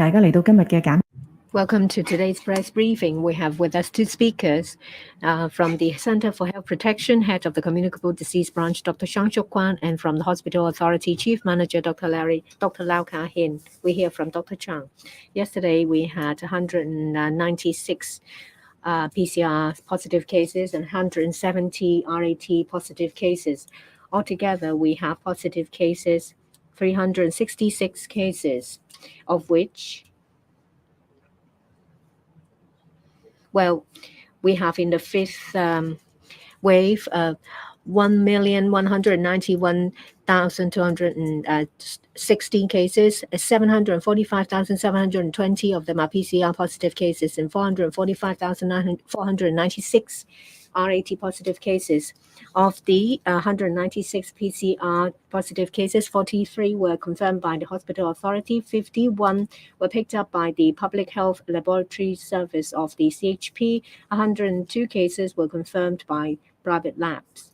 大家嚟到今日嘅簡。Welcome to today's press briefing. We have with us two speakers from the Center for Health Protection, Head of the Communicable Disease Branch, Dr. Shang Chuk Kwan, and from the Hospital Authority, Chief Manager, Dr. Lau Ka Hin. We hear from Dr. Chang. Yesterday, we had 196 PCR positive cases and 170 RAT positive cases. Altogether, we have positive cases, 366 cases, of which we have in the fifth wave 1,191,216 cases, 745,720 of them are PCR positive cases, and 445,496 RAT positive cases. Of the 196 PCR positive cases, 43 were confirmed by the Hospital Authority, 51 were picked up by the Public Health Laboratory Service of the CHP, 102 cases were confirmed by private labs.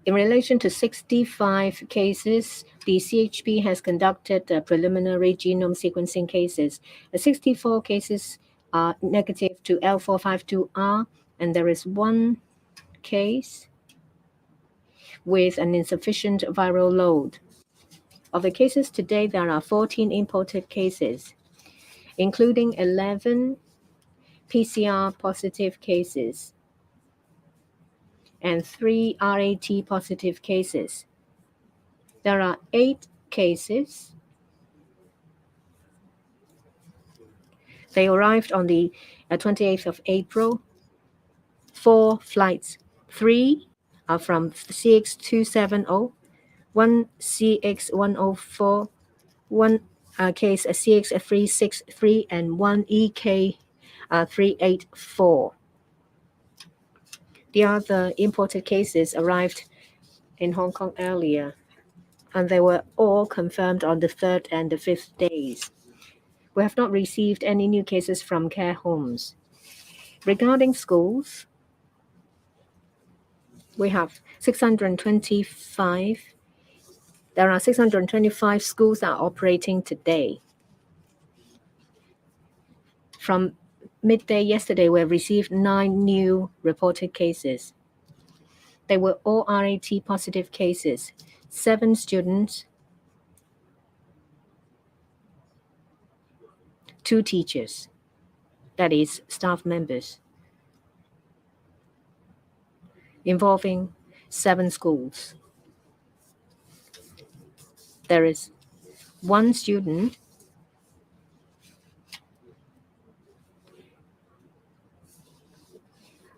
In relation to 65 cases, the CHP has conducted preliminary genome sequencing cases. 64 cases are negative to L452R, and there is one case with an insufficient viral load. Of the cases today, there are 14 imported cases, including 11 PCR positive cases and 3 RAT positive cases. There are 8 cases. They arrived on the 28th of April. 4 flights. 3 are from CX270, 1 CX104, 1 case CX363, and 1 EK384. The other imported cases arrived in Hong Kong earlier, and they were all confirmed on the 3rd and the 5th days. We have not received any new cases from care homes. Regarding schools, we have 625. There are 625 schools that are operating today. From midday yesterday, we have received 9 new reported cases. They were all RAT positive cases. 7 students, 2 teachers, that is, staff members, involving 7 schools. There is 1 student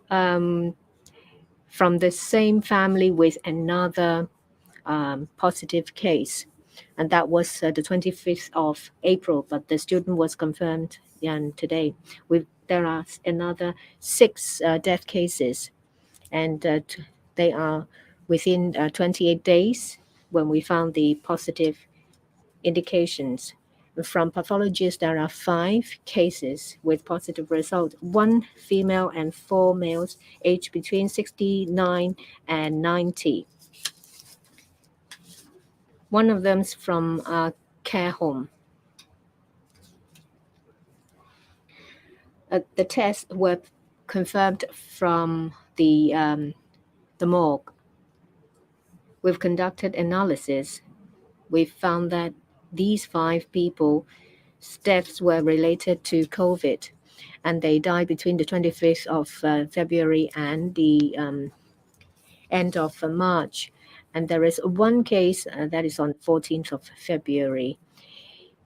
from the same family with another positive case, and that was the 25th of April, but the student was confirmed today. There are another 6 death cases, and they are within 28 days when we found the positive indications. From pathologists, there are 5 cases with positive result, 1 female and 4 males, aged between 69 and 90. One of them's from a care home. The tests were confirmed from the morgue. We've conducted analysis. We found that these 5 people's deaths were related to COVID, and they died between the 25th of February and the end of March. And there is 1 case that is on 14th of February,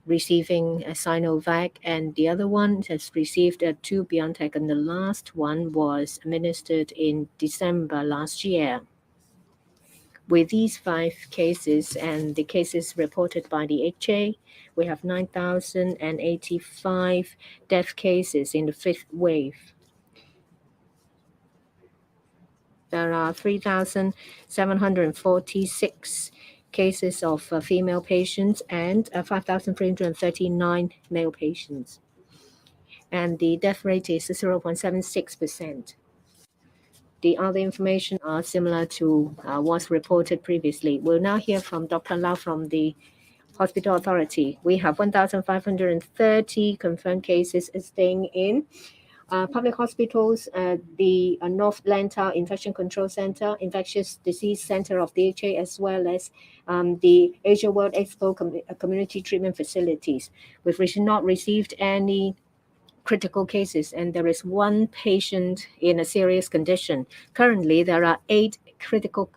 receiving a Sinovac, and the other one has received 2 BioNTech, and the last one was administered in December last year. With these 5 cases and the cases reported by the HA, we have 9,085 death cases in the 5th wave. There are 3,746 cases of female patients and 5,339 male patients. And the death rate is 0.76%. The other information are similar to what's reported previously. We'll now hear from Dr. Lau from the Hospital Authority. We have 1,530 confirmed cases staying in public hospitals, the North Atlanta Infection Control Center, Infectious Disease Center of DHA, as well as the Asia World Expo community treatment facilities. We've not received any critical cases, and there is one patient in a serious condition. Currently, there are 8 critical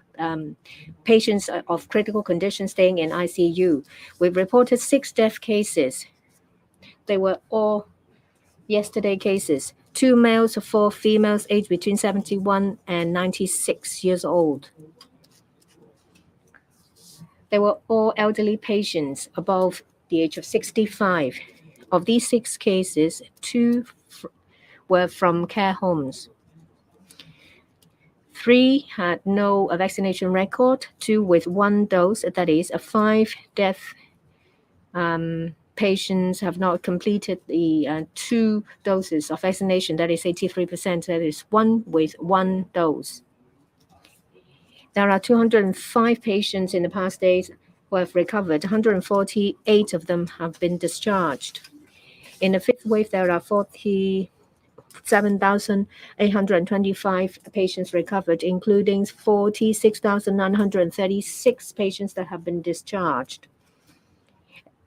patients of critical condition staying in ICU. We've reported 6 death cases. They were all yesterday cases. 2 males, 4 females, aged between 71 and 96 years old. They were all elderly patients above the age of 65. Of these 6 cases, 2 were from care homes. 3 had no vaccination record, 2 with 1 dose, that is, 5 death patients have not completed the 2 doses of vaccination, that is 83%, that is 1 with 1 dose. There are 205 patients in the past days who have recovered. 148 of them have been discharged. In the 5th wave, there are 47,825 patients recovered, including 46,936 patients that have been discharged.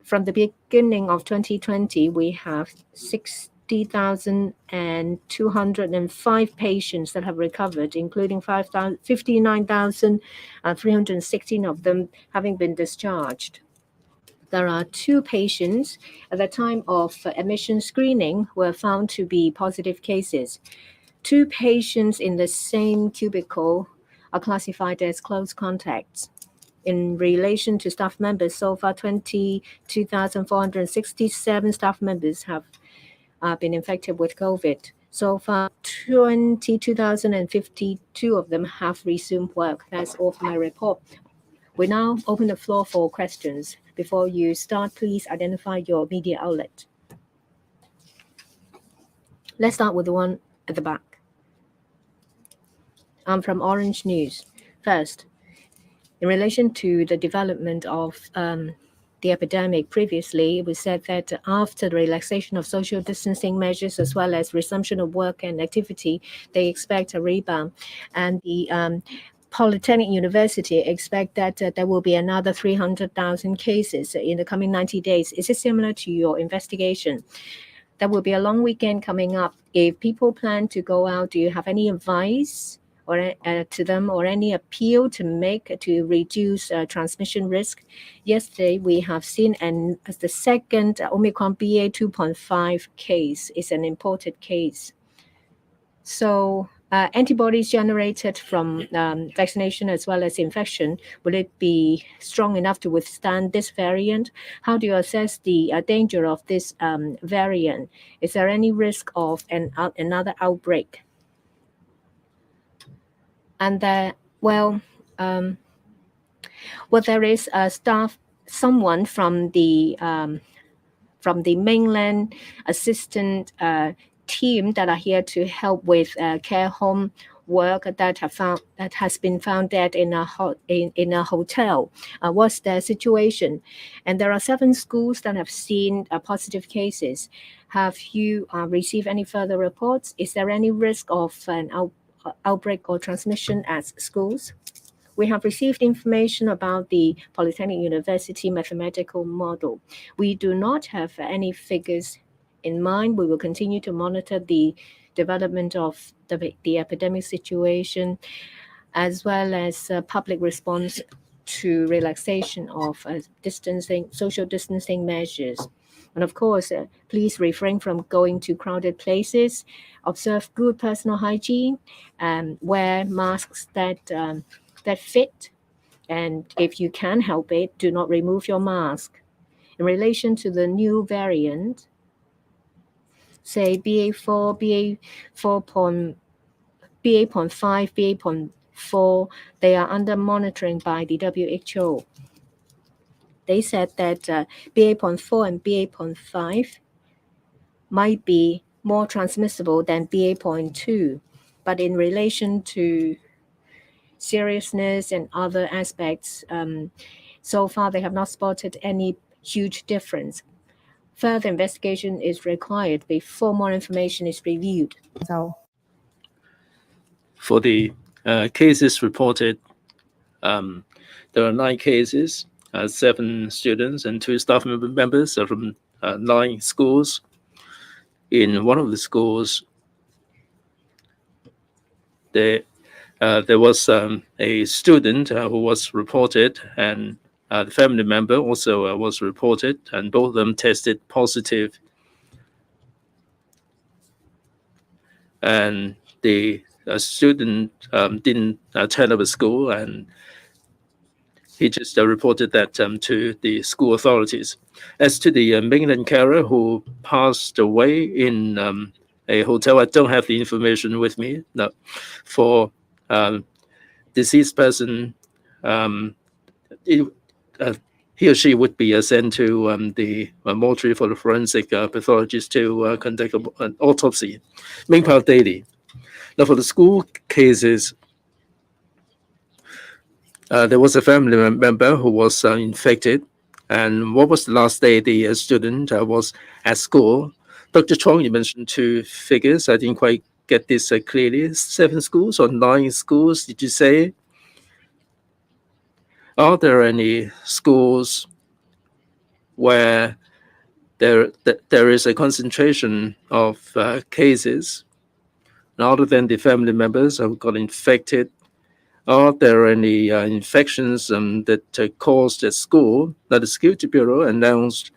From the beginning of 2020, we have 60,205 patients that have recovered, including 59,316 of them having been discharged. There are 2 patients at the time of admission screening were found to be positive cases. 2 patients in the same cubicle are classified as close contacts. In relation to staff members, so far 22,467 staff members have been infected with COVID. So far, 22,052 of them have resumed work. That's all for my report. We now open the floor for questions. Before you start, please identify your media outlet. Let's start with the one at the back. I'm from Orange News. First, in relation to the development of the epidemic, previously it was said that after the relaxation of social distancing measures as well as resumption of work and activity, they expect a rebound. And the Polytechnic University expect that there will be another 300,000 cases in the coming 90 days. Is it similar to your investigation? There will be a long weekend coming up. If people plan to go out, do you have any advice or to them or any appeal to make to reduce transmission risk? Yesterday, we have seen the second Omicron BA 2.5 case is an imported case. So antibodies generated from vaccination as well as infection, will it be strong enough to withstand this variant? How do you assess the danger of this variant? Is there any risk of another outbreak? And there is someone from the mainland assistant team that are here to help with care home work that has been found dead in a hotel. What's their situation? And there are 7 schools that have seen positive cases. Have you received any further reports? Is there any risk of an outbreak or transmission at schools? We have received information about the Polytechnic University mathematical model. We do not have any figures in mind. We will continue to monitor the development of the epidemic situation as well as public response to relaxation of social distancing measures. And of course, please refrain from going to crowded places, observe good personal hygiene, and wear masks that fit. And if you can help it, do not remove your mask. In relation to the new variant, say BA4, BA.5, BA.4, they are under monitoring by the WHO. They said that BA.4 and BA.5 might be more transmissible than BA.2. But in relation to seriousness and other aspects, so far they have not spotted any huge difference. Further investigation is required before more information is reviewed. For the cases reported, there are 9 cases, 7 students and 2 staff members from 9 schools. In one of the schools, there was a student who was reported, and the family member also was reported, and both of them tested positive. And the student didn't turn up at school, and he just reported that to the school authorities. As to the mainland carer who passed away in a hotel, I don't have the information with me. No. For deceased person, he or she would be sent to the mortuary for the forensic pathologist to conduct an autopsy. Mingpao Daily. Now, for the school cases, there was a family member who was infected. And what was the last day the student was at school? Dr. Chong, you mentioned 2 figures. I didn't quite get this clearly. 7 schools or 9 schools, did you say? Are there any schools where there is a concentration of cases, other than the family members who got infected? Are there any infections that caused at school? Now, the Security Bureau announced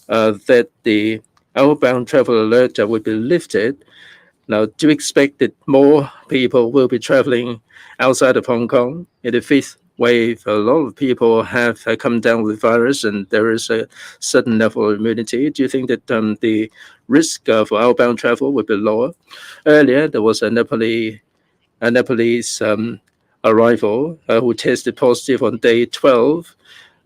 that the outbound travel alert will be lifted. Now, do you expect that more people will be traveling outside of Hong Kong? In the 5th wave, a lot of people have come down with the virus, and there is a certain level of immunity. Do you think that the risk for outbound travel will be lower? Earlier, there was a Nepalese arrival who tested positive on day 12.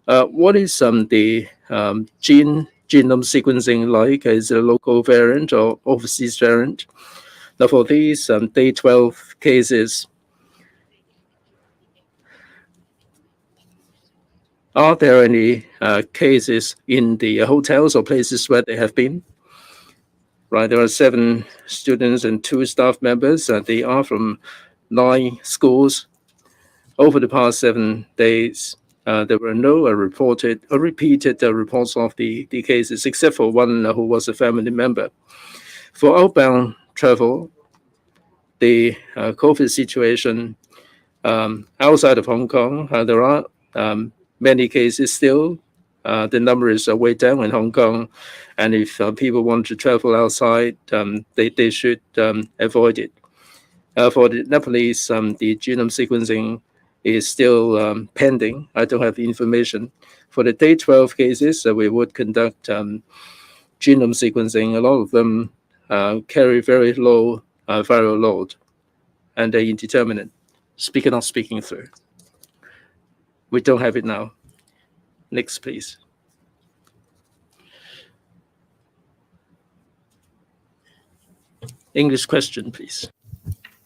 What is the genome sequencing like? Is it a local variant or overseas variant? Now, for these day 12 cases, are there any cases in the hotels or places where they have been? Right, there are 7 students and 2 staff members. They are from 9 schools. Over the past 7 days, there were no reported or repeated reports of the cases, except for one who was a family member. For outbound travel, the COVID situation outside of Hong Kong, there are many cases still. The number is way down in Hong Kong, and if people want to travel outside, they should avoid it. For the Nepalese, the genome sequencing is still pending. I don't have the information. For the day 12 cases, we would conduct genome sequencing. A lot of them carry very low viral load, and they're indeterminate, speaking or speaking through. We don't have it now. Next, please. English question, please.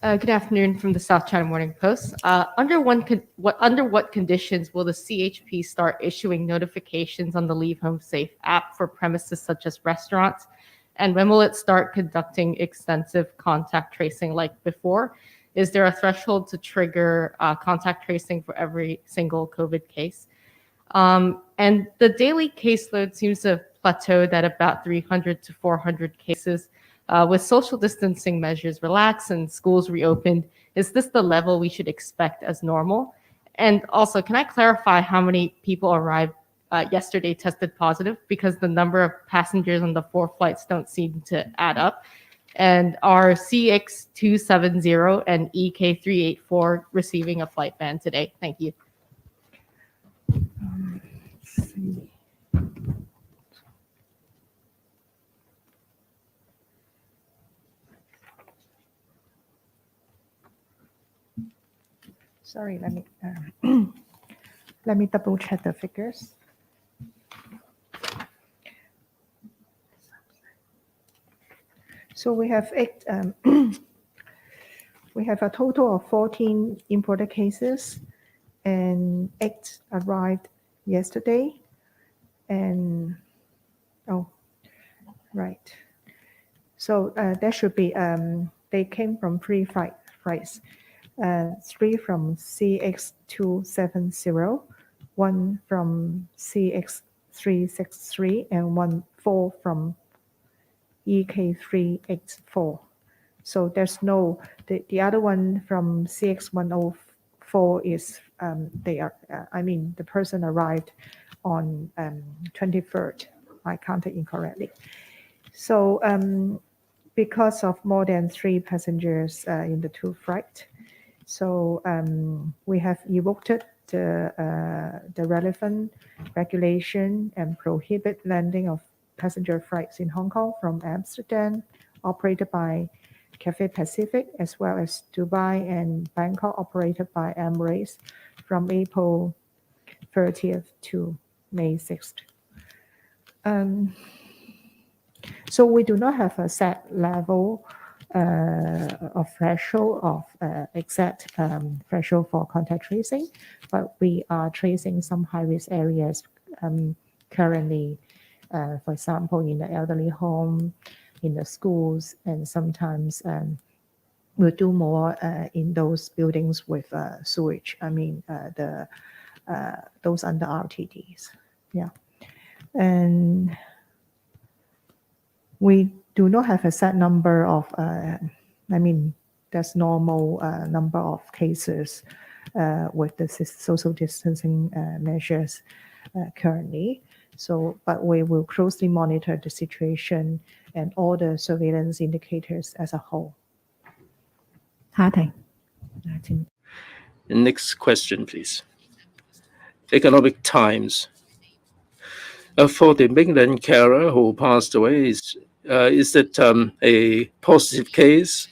Good afternoon from the South China Morning Post. Under what conditions will the CHP start issuing notifications on the Leave Home Safe app for premises such as restaurants? And when will it start conducting extensive contact tracing like before? Is there a threshold to trigger contact tracing for every single COVID case? And the daily caseload seems to have plateaued at about 300 to 400 cases. With social distancing measures relaxed and schools reopened, is this the level we should expect as normal? And also, can I clarify how many people arrived yesterday tested positive? Because the number of passengers on the 4 flights don't seem to add up. And are CX270 and EK384 receiving a flight ban today? Thank you. Let's see. Sorry, let me double check the figures. So we have we have a total of 14 imported cases, and 8 arrived yesterday, And, oh, right. So there should be, they came from three flights. 3 from CX270, 1 from CX363, and 4 from EK384. So there's no, the other one from CX104 is, the person arrived on 23rd. I counted incorrectly. So because of more than 3 passengers in the 2 flights, so we have evoked the relevant regulation and prohibit landing of passenger flights in Hong Kong from Amsterdam, operated by Cathay Pacific, as well as Dubai and Bangkok, operated by Emirates, from April 30th to May 6th. So we do not have a set level of threshold of exact threshold for contact tracing, but we are tracing some high-risk areas currently, for example, in the elderly home, in the schools, and sometimes we'll do more in those buildings with sewage. Those under RTDs. Yeah, and we do not have a set number of, there's normal number of cases with the social distancing measures currently. So, but we will closely monitor the situation and all the surveillance indicators as a whole. The next question, please. Economic Times. For the Mainland carer who passed away, is it a positive case?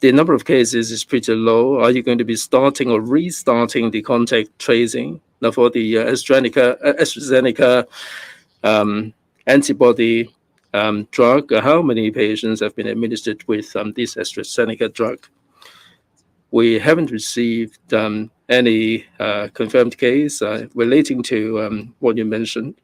The number of cases is pretty low. Are you going to be starting or restarting the contact tracing? Now, for the AstraZeneca antibody drug, how many patients have been administered with this AstraZeneca drug? We haven't received any confirmed case relating to what you mentioned.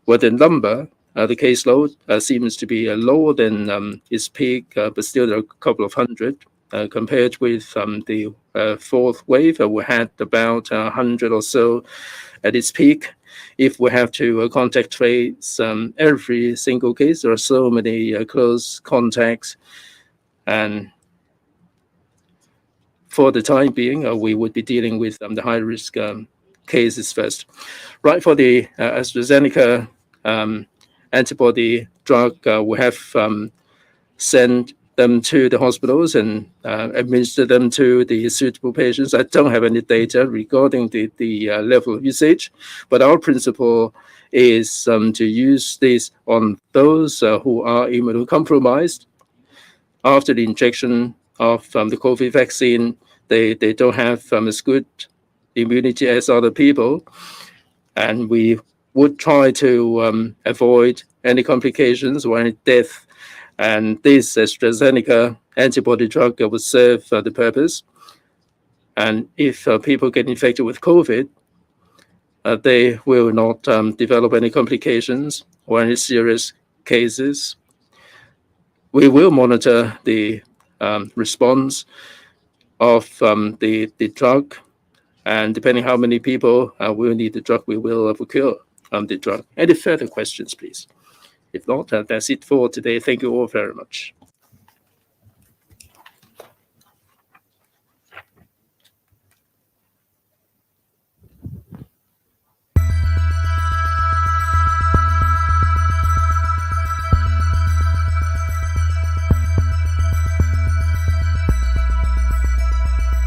Well, the number, the caseload seems to be lower than its peak, but still there are a couple of hundred compared with the 4th wave. We had about 100 or so at its peak. If we have to contact trace every single case, there are so many close contacts, and for the time being, we would be dealing with the high-risk cases first. Right, for the AstraZeneca antibody drug, we have sent them to the hospitals and administer them to the suitable patients. I don't have any data regarding the level of usage, but our principle is to use this on those who are immunocompromised. After the injection of the COVID vaccine, they don't have as good immunity as other people, and we would try to avoid any complications or any death. And this AstraZeneca antibody drug would serve the purpose. And if people get infected with COVID, they will not develop any complications or any serious cases. We will monitor the response of the drug, and depending how many people will need the drug, we will procure the drug. Any further questions, please? If not, that's it for today. Thank you all very much.